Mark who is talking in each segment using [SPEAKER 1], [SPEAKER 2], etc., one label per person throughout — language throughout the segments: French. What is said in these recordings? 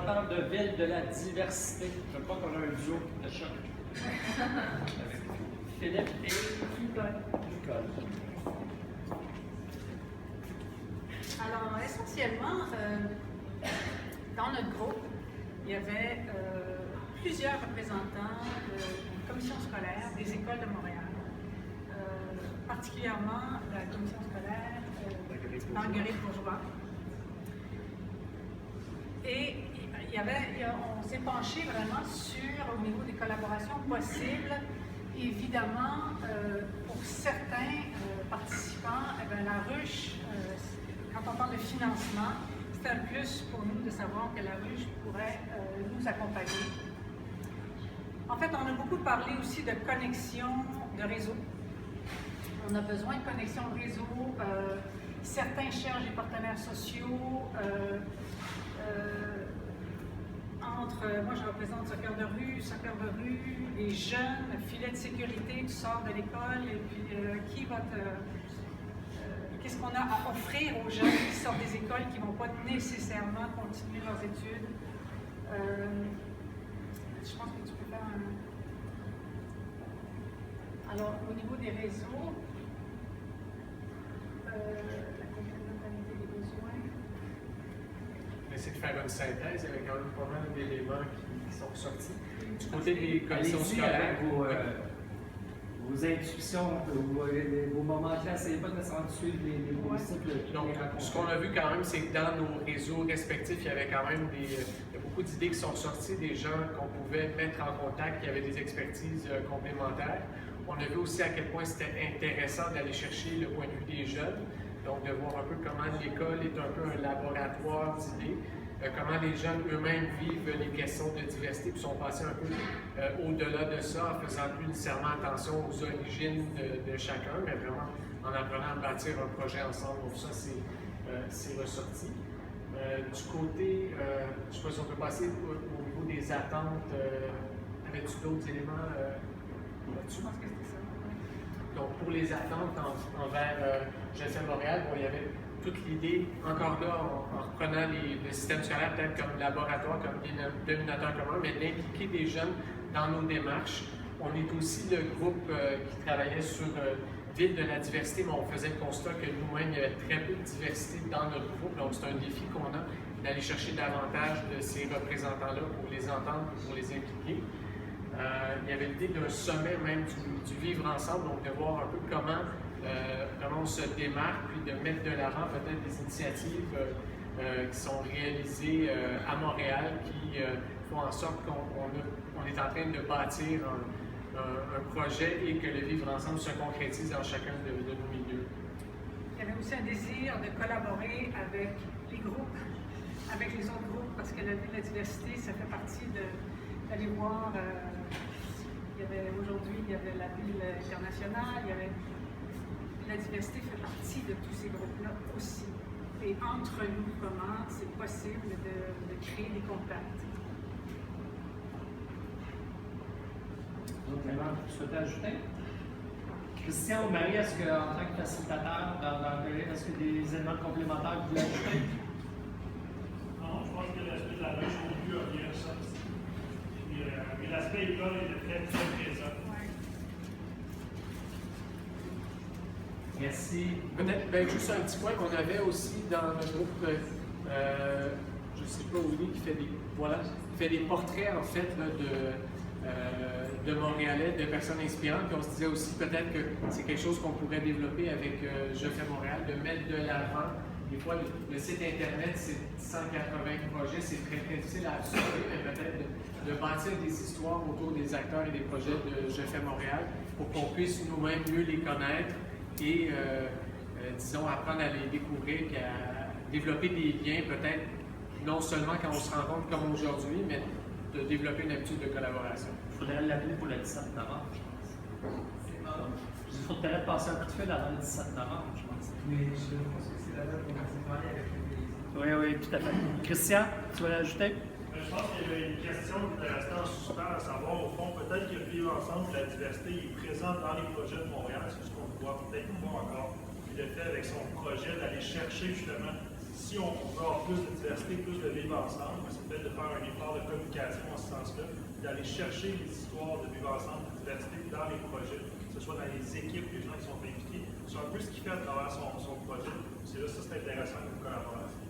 [SPEAKER 1] parle de ville de la diversité. Je veux pas qu'on ait un duo de choc. Avec Philippe et Nicole.
[SPEAKER 2] Alors, essentiellement, dans notre groupe, il y avait plusieurs représentants de la commission scolaire des écoles de Montréal, particulièrement la commission scolaire Marguerite Bourgeois. Et on s'est penché vraiment au niveau des collaborations possibles. Évidemment, pour certains participants, la ruche, quand on parle de financement, c'est un plus pour nous de savoir que la ruche pourrait nous accompagner. En fait, on a beaucoup parlé aussi de connexion de réseau. On a besoin de connexion de réseau. Certains cherchent des partenaires sociaux. Moi je représente Soccer de rue, les jeunes, filet de sécurité, tu sors de l'école et puis qu'est-ce qu'on a à offrir aux jeunes qui sortent des écoles qui ne vont pas nécessairement continuer leurs études. Je pense que tu peux faire Alors, au niveau des réseaux, la complémentarité des besoins.
[SPEAKER 3] Essayer de faire une synthèse, il y avait quand même pas mal d'éléments qui sont sortis. Du côté des commissions scolaires,
[SPEAKER 1] vos intuitions, vos moments clés, essayez pas nécessairement de suivre les bons cycles.
[SPEAKER 3] Donc, ce qu'on a vu quand même, c'est que dans nos réseaux respectifs, il y avait quand même beaucoup d'idées qui sont sorties, des gens qu'on pouvait mettre en contact, qui avaient des expertises complémentaires. On a vu aussi à quel point c'était intéressant d'aller chercher le point de vue des jeunes, donc de voir un peu comment l'école est un peu un laboratoire d'idées, comment les jeunes eux-mêmes vivent les questions de diversité, puis sont passés un peu au-delà de ça, en faisant plus nécessairement attention aux origines de chacun, mais vraiment en apprenant à bâtir un projet ensemble. Donc ça, c'est ressorti. Du côté, je ne sais pas si on peut passer au niveau des attentes. Avais-tu d'autres éléments là-dessus?
[SPEAKER 2] Je pense que c'était ça.
[SPEAKER 3] Donc, pour les attentes envers GFM Montréal, il y avait toute l'idée, encore là, en reprenant le système scolaire peut-être comme laboratoire, comme dénominateur commun, mais d'impliquer des jeunes dans nos démarches. On est aussi le groupe qui travaillait sur Ville de la diversité, mais on faisait le constat que nous-mêmes, il y avait très peu de diversité dans notre groupe. Donc, c'est un défi qu'on a d'aller chercher davantage de ces représentants-là pour les entendre, pour les impliquer. Il y avait l'idée d'un sommet même du vivre ensemble, donc de voir un peu comment on se démarque, puis de mettre de l'avant peut-être des initiatives qui sont réalisées à Montréal, qui font en sorte qu'on est en train de bâtir un projet et que le vivre ensemble se concrétise dans chacun de nos milieux.
[SPEAKER 2] Il y avait aussi un désir de collaborer avec les groupes, avec les autres groupes, parce que la diversité, ça fait partie d'aller voir. Aujourd'hui, il y avait la ville internationale, la diversité fait partie de tous ces groupes-là aussi. Et entre nous, comment c'est possible de créer des contacts.
[SPEAKER 1] D'autres éléments que vous souhaitez ajouter? Christian ou Marie, est-ce qu'en tant que facilitateur dans le livre, est-ce qu'il y a des éléments complémentaires que vous voulez ajouter?
[SPEAKER 4] Non, je pense que l'aspect de la ruche au début a bien ressorti. Mais l'aspect école était très, très présent.
[SPEAKER 1] Merci.
[SPEAKER 3] Peut-être juste un petit point qu'on avait aussi dans notre groupe, je ne sais pas, Willy, qui fait des portraits en fait là, de Montréalais, de personnes inspirantes. Puis on se disait aussi peut-être que c'est quelque chose qu'on pourrait développer avec Je fais Montréal, de mettre de l'avant. Des fois, le site Internet, c'est 180 projets, c'est très, très difficile à absorber, mais peut-être de bâtir des histoires autour des acteurs et des projets de Je fais Montréal pour qu'on puisse nous-mêmes mieux les connaître et, disons, apprendre à les découvrir et à développer des liens, peut-être non seulement quand on se rencontre comme aujourd'hui, mais de développer une habitude de collaboration.
[SPEAKER 1] Il faudrait l'appeler pour le 17 novembre, je pense. Il faudrait passer un coup de fil avant le 17 novembre, je pense.
[SPEAKER 5] Mais je pense que c'est la date qu'on s'est parlé avec les...
[SPEAKER 1] Oui, tout à fait. Christian, tu veux l'ajouter?
[SPEAKER 4] Je pense qu'il y avait une question qui était restée en suspens, à savoir, au fond, peut-être que Vivre ensemble, la diversité est présente dans les projets de Montréal, c'est ce qu'on voit peut-être pas encore. Puis le fait avec son projet d'aller chercher justement si on veut avoir plus de diversité, plus de vivre ensemble, c'est peut-être de faire un effort de communication en ce sens-là, d'aller chercher les histoires de vivre ensemble, de diversité dans les projets, que ce soit dans les équipes, les gens qui sont impliqués. C'est un peu ce qu'il fait à travers son projet. C'est là, ça c'est intéressant comme collaboration.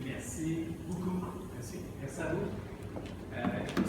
[SPEAKER 1] Merci beaucoup.
[SPEAKER 3] Merci.
[SPEAKER 1] Merci à vous.